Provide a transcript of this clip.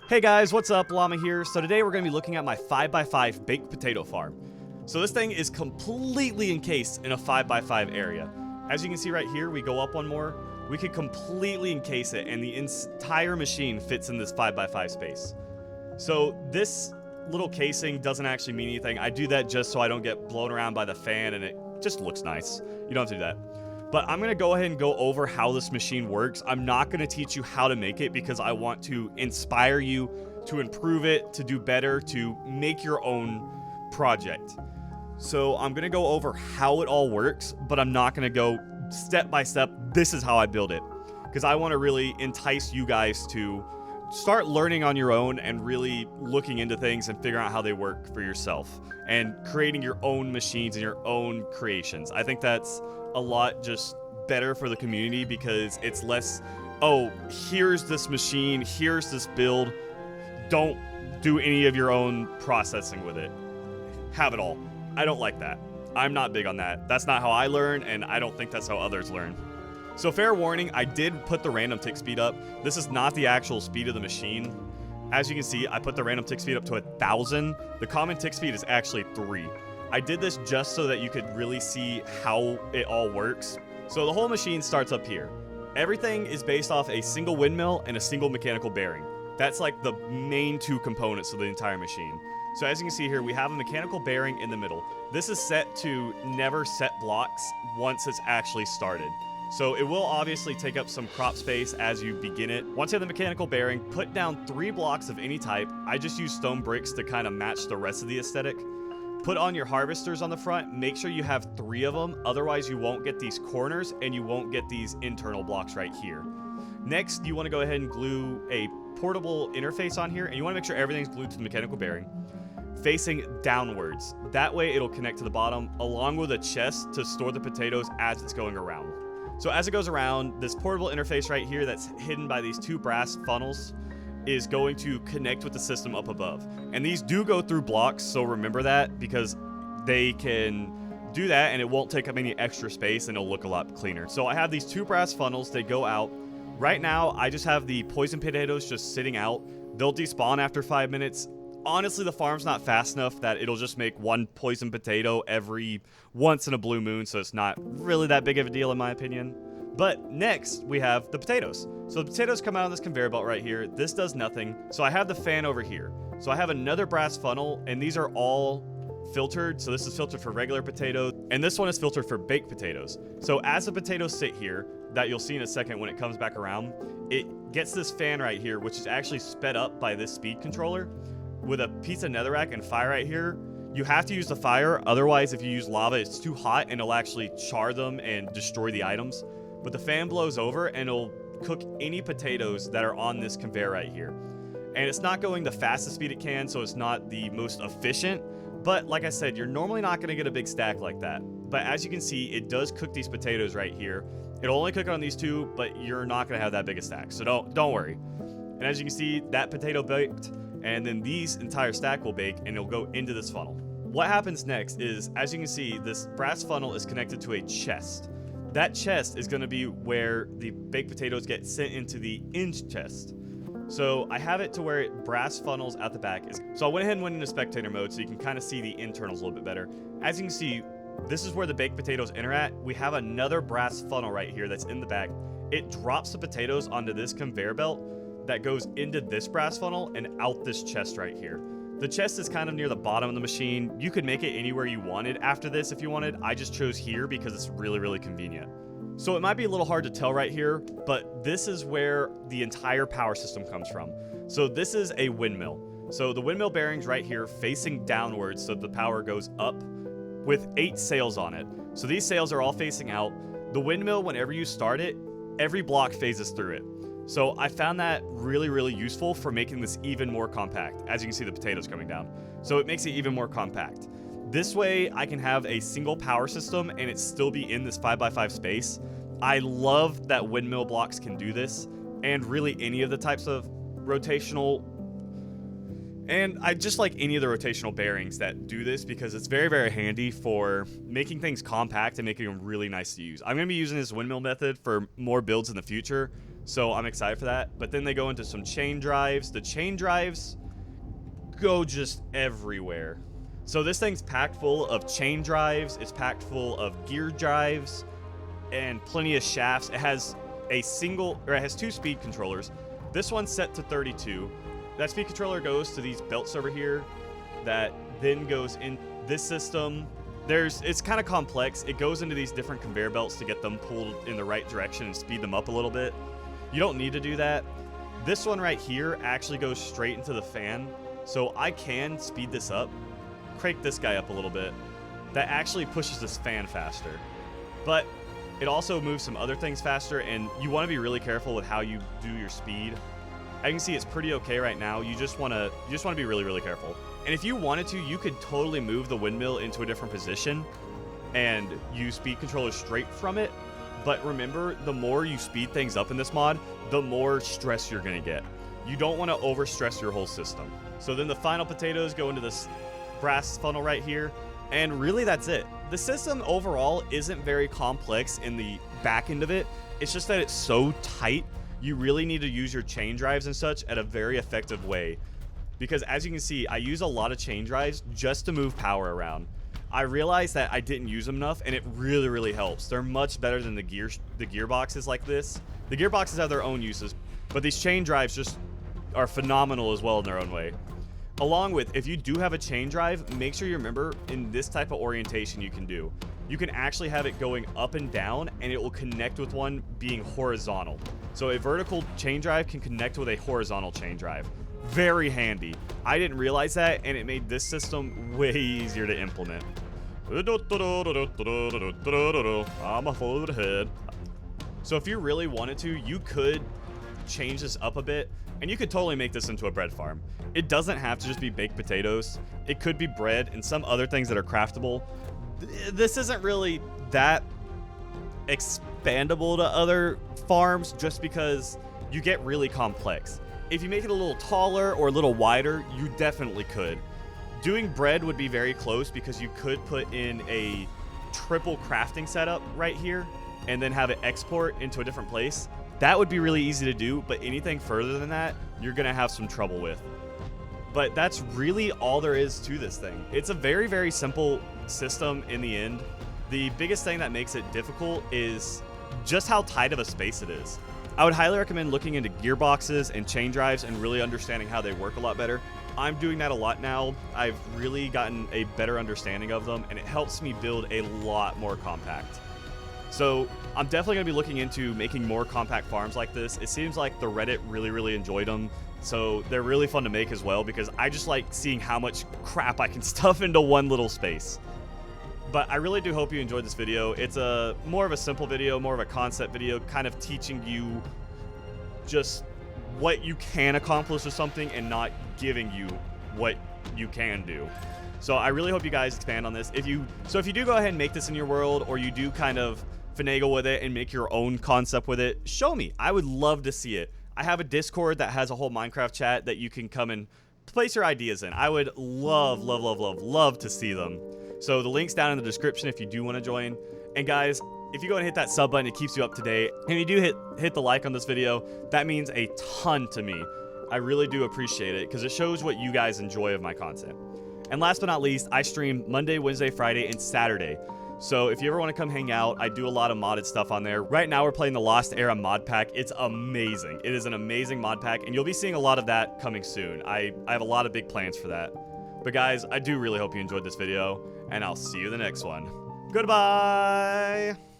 Hey guys, what's up? Llama here. So today we're going to be looking at my 5x5 baked potato farm. So this thing is completely encased in a 5x5 area. As you can see right here, we go up one more, we could completely encase it and the entire machine fits in this 5x5 space. So this little casing doesn't actually mean anything. I do that just so I don't get blown around by the fan and it just looks nice. You don't have to do that. But I'm going to go ahead and go over how this machine works. I'm not going to teach you how to make it because I want to inspire you to improve it, to do better, to make your own project. So I'm going to go over how it all works, but I'm not going to go step by step. This is how I build it because I want to really entice you guys to start learning on your own and really looking into things and figuring out how they work for yourself and creating your own machines and your own creations. I think that's a lot just better for the community because it's less, oh, here's this machine, here's this build, don't do any of your own processing with it. Have it all. I don't like that. I'm not big on that. That's not how I learn, and I don't think that's how others learn. So fair warning, I did put the random tick speed up. This is not the actual speed of the machine. As you can see, I put the random tick speed up to 1,000. The common tick speed is actually 3. I did this just so that you could really see how it all works. So the whole machine starts up here. Everything is based off a single windmill and a single mechanical bearing. That's like the main two components of the entire machine. So as you can see here, we have a mechanical bearing in the middle. This is set to never set blocks once it's actually started. So it will obviously take up some crop space as you begin it. Once you have the mechanical bearing, put down 3 blocks of any type. I just use stone bricks to kind of match the rest of the aesthetic. Put on your harvesters on the front. Make sure you have 3 of them. Otherwise, you won't get these corners and you won't get these internal blocks right here. Next, you want to go ahead and glue a portable interface on here. And you want to make sure everything's glued to the mechanical bearing, facing downwards. That way, it'll connect to the bottom, along with a chest to store the potatoes as it's going around. So as it goes around, this portable interface right here that's hidden by these 2 brass funnels is going to connect with the system up above. And these do go through blocks, so remember that because they can do that and it won't take up any extra space and it'll look a lot cleaner. So I have these 2 brass funnels, they go out. Right now, I just have the poison potatoes just sitting out. They'll despawn after 5 minutes. Honestly, the farm's not fast enough that it'll just make 1 poison potato every once in a blue moon, so it's not really that big of a deal in my opinion. But next, we have the potatoes. So the potatoes come out on this conveyor belt right here. This does nothing. So I have the fan over here. So I have another brass funnel, and these are all filtered. So this is filtered for regular potatoes, and this one is filtered for baked potatoes. So as the potatoes sit here, that you'll see in a second when it comes back around, it gets this fan right here, which is actually sped up by this speed controller with a piece of netherrack and fire right here. You have to use the fire, otherwise if you use lava, it's too hot and it'll actually char them and destroy the items. But the fan blows over and it'll cook any potatoes that are on this conveyor right here. And it's not going the fastest speed it can, so it's not the most efficient. But like I said, you're normally not going to get a big stack like that. But as you can see, it does cook these potatoes right here. It'll only cook it on these 2, but you're not going to have that big a stack. So don't worry. And as you can see, that potato baked, and then these entire stack will bake and it'll go into this funnel. What happens next is, as you can see, this brass funnel is connected to a chest. That chest is going to be where the baked potatoes get sent into the end chest. So I have it to where it brass funnels out the back. So I went ahead and went into spectator mode so you can kind of see the internals a little bit better. As you can see, this is where the baked potatoes enter at. We have another brass funnel right here that's in the back. It drops the potatoes onto this conveyor belt that goes into this brass funnel and out this chest right here. The chest is kind of near the bottom of the machine. You could make it anywhere you wanted after this if you wanted. I just chose here because it's really, really convenient. So it might be a little hard to tell right here, but this is where the entire power system comes from. So this is a windmill. So the windmill bearings right here facing downwards so the power goes up with 8 sails on it. So these sails are all facing out. The windmill, whenever you start it, every block phases through it. So I found that really, really useful for making this even more compact. As you can see, the potatoes coming down. So it makes it even more compact. This way I can have a single power system and it still be in this 5x5 space. I love that windmill blocks can do this, and really any of the types of rotational, and I just like any of the rotational bearings that do this because it's very, very handy for making things compact and making them really nice to use. I'm going to be using this windmill method for more builds in the future. So I'm excited for that. But then they go into some chain drives. The chain drives go just everywhere. So this thing's packed full of chain drives. It's packed full of gear drives and plenty of shafts. It has it has 2 speed controllers. This one's set to 32. That speed controller goes to these belts over here that then goes in this system. It's kind of complex. It goes into these different conveyor belts to get them pulled in the right direction and speed them up a little bit. You don't need to do that. This one right here actually goes straight into the fan. So I can speed this up, crank this guy up a little bit. That actually pushes this fan faster. But it also moves some other things faster, and you want to be really careful with how you do your speed. I can see it's pretty okay right now. You just want to be really, really careful. And if you wanted to, you could totally move the windmill into a different position and use speed controllers straight from it. But remember, the more you speed things up in this mod, the more stress you're going to get. You don't want to overstress your whole system. So then the final potatoes go into this brass funnel right here. And really that's it. The system overall isn't very complex in the back end of it. It's just that it's so tight. You really need to use your chain drives and such at a very effective way. Because as you can see, I use a lot of chain drives just to move power around. I realized that I didn't use them enough, and it really, really helps. They're much better than the gearboxes like this. The gearboxes have their own uses, but these chain drives just are phenomenal as well in their own way. Along with, if you do have a chain drive, make sure you remember in this type of orientation you can actually have it going up and down, and it will connect with one being horizontal. So a vertical chain drive can connect with a horizontal chain drive. Very handy. I didn't realize that, and it made this system way easier to implement. I'm a full of the head. So if you really wanted to, you could change this up a bit, and you could totally make this into a bread farm. It doesn't have to just be baked potatoes. It could be bread and some other things that are craftable. This isn't really that expandable to other farms just because you get really complex. If you make it a little taller or a little wider, you definitely could. Doing bread would be very close because you could put in a triple crafting setup right here and then have it export into a different place. That would be really easy to do, but anything further than that, you're gonna have some trouble with. But that's really all there is to this thing. It's a very, very simple system in the end. The biggest thing that makes it difficult is just how tight of a space it is. I would highly recommend looking into gearboxes and chain drives and really understanding how they work a lot better. I'm doing that a lot now. I've really gotten a better understanding of them, and it helps me build a lot more compact. So I'm definitely going to be looking into making more compact farms like this. It seems like the Reddit really enjoyed them. So they're really fun to make as well because I just like seeing how much crap I can stuff into one little space. But I really do hope you enjoyed this video. It's more of a simple video, more of a concept video, kind of teaching you just what you can accomplish with something and not giving you what you can do. So I really hope you guys expand on this. If you do go ahead and make this in your world, or you do kind of finagle with it and make your own concept with it, show me. I would love to see it. I have a Discord that has a whole Minecraft chat that you can come and place your ideas in. I would love to see them. So the link's down in the description if you do want to join. And guys, if you go and hit that sub button, it keeps you up to date. And if you do hit the like on this video, that means a ton to me. I really do appreciate it because it shows what you guys enjoy of my content. And last but not least, I stream Monday, Wednesday, Friday, and Saturday. So if you ever want to come hang out, I do a lot of modded stuff on there. Right now we're playing the Lost Era mod pack. It's amazing. It is an amazing mod pack, and you'll be seeing a lot of that coming soon. I have a lot of big plans for that. But guys, I do really hope you enjoyed this video, and I'll see you in the next one. Goodbye!